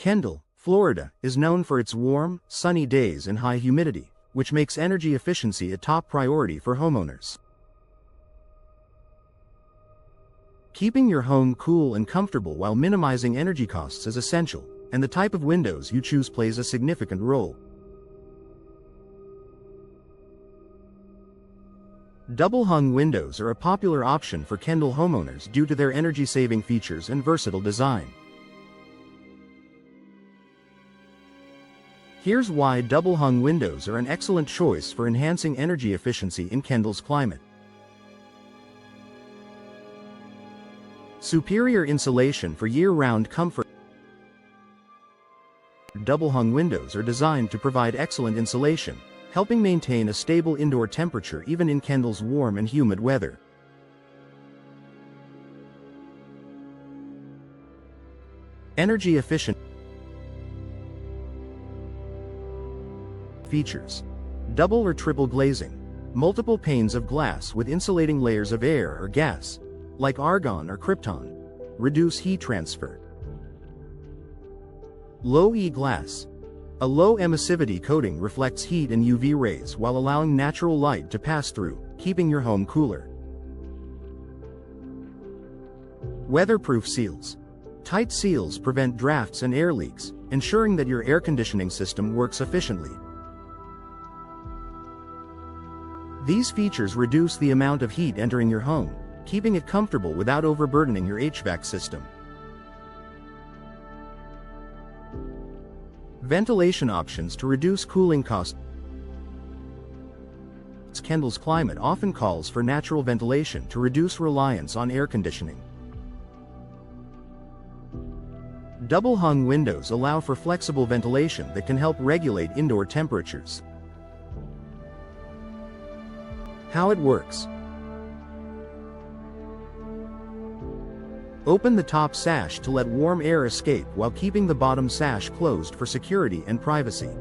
Kendall, Florida, is known for its warm, sunny days and high humidity, which makes energy efficiency a top priority for homeowners. Keeping your home cool and comfortable while minimizing energy costs is essential, and the type of windows you choose plays a significant role. Double-hung windows are a popular option for Kendall homeowners due to their energy-saving features and versatile design. Here's why double-hung windows are an excellent choice for enhancing energy efficiency in Kendall's climate. Superior insulation for year-round comfort. Double-hung windows are designed to provide excellent insulation, helping maintain a stable indoor temperature even in Kendall's warm and humid weather. Energy efficient features: double or triple glazing, multiple panes of glass with insulating layers of air or gas, like argon or krypton, reduce heat transfer. Low E glass. A low emissivity coating reflects heat and UV rays while allowing natural light to pass through, keeping your home cooler. Weatherproof seals. Tight seals prevent drafts and air leaks, ensuring that your air conditioning system works efficiently. These features reduce the amount of heat entering your home, keeping it comfortable without overburdening your HVAC system. Ventilation options to reduce cooling costs. Kendall's climate often calls for natural ventilation to reduce reliance on air conditioning. Double-hung windows allow for flexible ventilation that can help regulate indoor temperatures. How it works. Open the top sash to let warm air escape while keeping the bottom sash closed for security and privacy.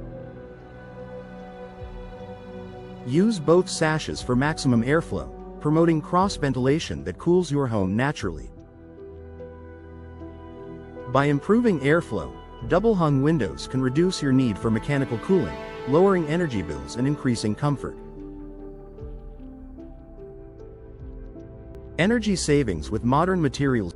Use both sashes for maximum airflow, promoting cross-ventilation that cools your home naturally. By improving airflow, double-hung windows can reduce your need for mechanical cooling, lowering energy bills and increasing comfort. Energy savings with modern materials.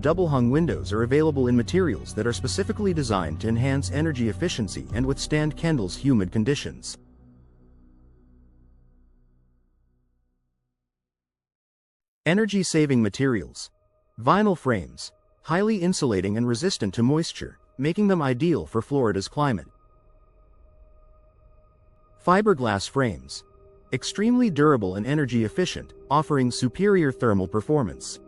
Double-hung windows are available in materials that are specifically designed to enhance energy efficiency and withstand Kendall's humid conditions. Energy-saving materials. Vinyl frames, highly insulating and resistant to moisture, making them ideal for Florida's climate. Fiberglass frames. Extremely durable and energy efficient, offering superior thermal performance.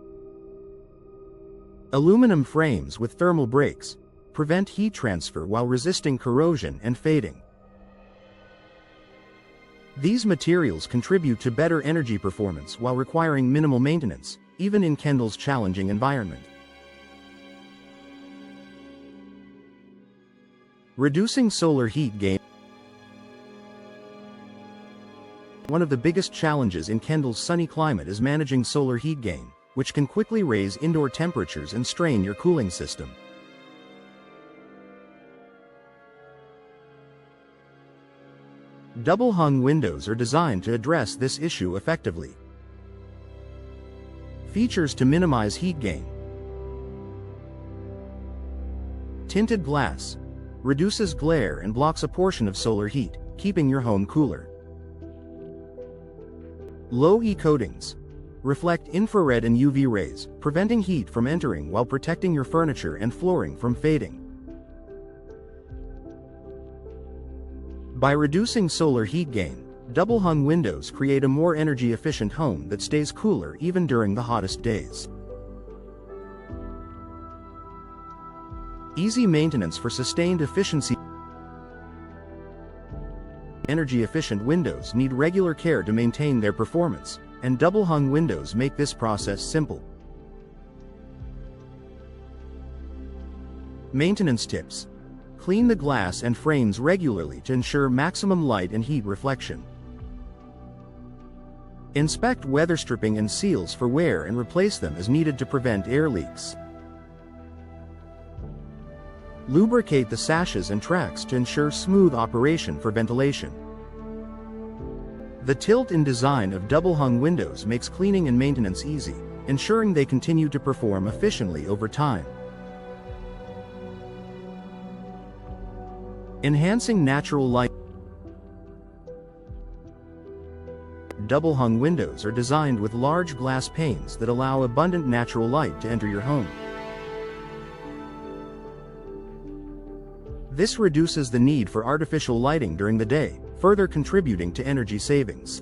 Aluminum frames with thermal breaks prevent heat transfer while resisting corrosion and fading. These materials contribute to better energy performance while requiring minimal maintenance, even in Kendall's challenging environment. Reducing solar heat gain. One of the biggest challenges in Kendall's sunny climate is managing solar heat gain, which can quickly raise indoor temperatures and strain your cooling system. Double-hung windows are designed to address this issue effectively. Features to minimize heat gain. Tinted glass. Reduces glare and blocks a portion of solar heat, keeping your home cooler. Low E coatings. Reflect infrared and UV rays, preventing heat from entering while protecting your furniture and flooring from fading. By reducing solar heat gain, double-hung windows create a more energy-efficient home that stays cooler even during the hottest days. Easy maintenance for sustained efficiency. Energy-efficient windows need regular care to maintain their performance, and double-hung windows make this process simple. Maintenance tips. Clean the glass and frames regularly to ensure maximum light and heat reflection. Inspect weather stripping and seals for wear and replace them as needed to prevent air leaks. Lubricate the sashes and tracks to ensure smooth operation for ventilation. The tilt-in design of double-hung windows makes cleaning and maintenance easy, ensuring they continue to perform efficiently over time. Enhancing natural light. Double-hung windows are designed with large glass panes that allow abundant natural light to enter your home. This reduces the need for artificial lighting during the day, further contributing to energy savings.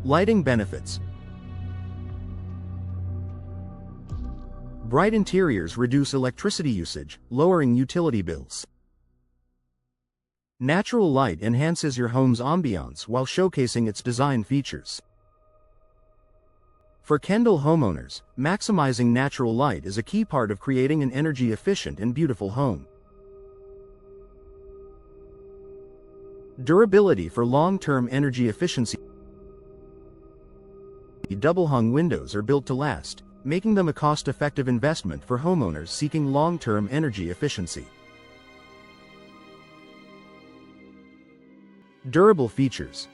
Lighting benefits. Bright interiors reduce electricity usage, lowering utility bills. Natural light enhances your home's ambiance while showcasing its design features. For Kendall homeowners, maximizing natural light is a key part of creating an energy-efficient and beautiful home. Durability for long-term energy efficiency. Double-hung windows are built to last, making them a cost-effective investment for homeowners seeking long-term energy efficiency. Durable features.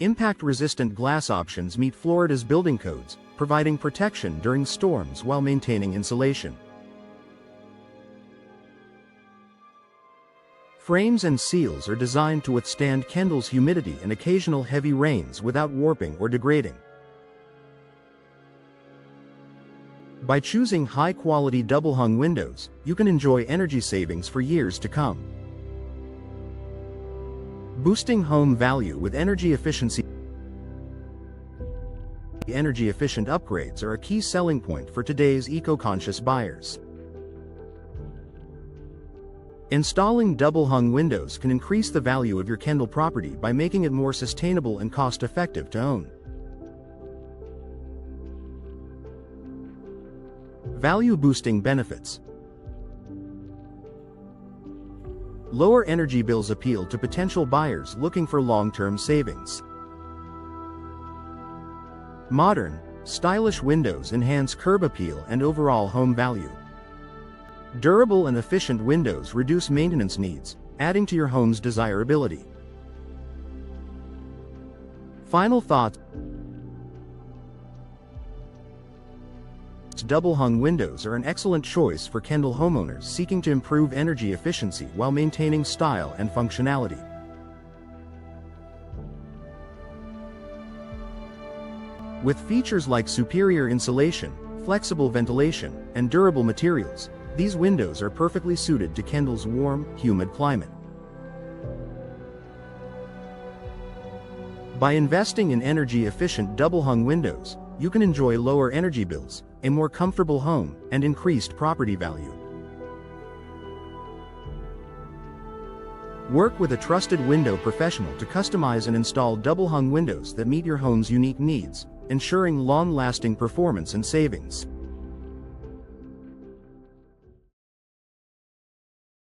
Impact-resistant glass options meet Florida's building codes, providing protection during storms while maintaining insulation. Frames and seals are designed to withstand Kendall's humidity and occasional heavy rains without warping or degrading. By choosing high-quality double-hung windows, you can enjoy energy savings for years to come. Boosting home value with energy efficiency. Energy-efficient upgrades are a key selling point for today's eco-conscious buyers. Installing double-hung windows can increase the value of your Kendall property by making it more sustainable and cost-effective to own. Value-boosting benefits. Lower energy bills appeal to potential buyers looking for long-term savings. Modern, stylish windows enhance curb appeal and overall home value. Durable and efficient windows reduce maintenance needs, adding to your home's desirability. Final thoughts. Double-hung windows are an excellent choice for Kendall homeowners seeking to improve energy efficiency while maintaining style and functionality. With features like superior insulation, flexible ventilation, and durable materials, these windows are perfectly suited to Kendall's warm, humid climate. By investing in energy-efficient double-hung windows, you can enjoy lower energy bills, a more comfortable home, and increased property value. Work with a trusted window professional to customize and install double-hung windows that meet your home's unique needs, ensuring long-lasting performance and savings.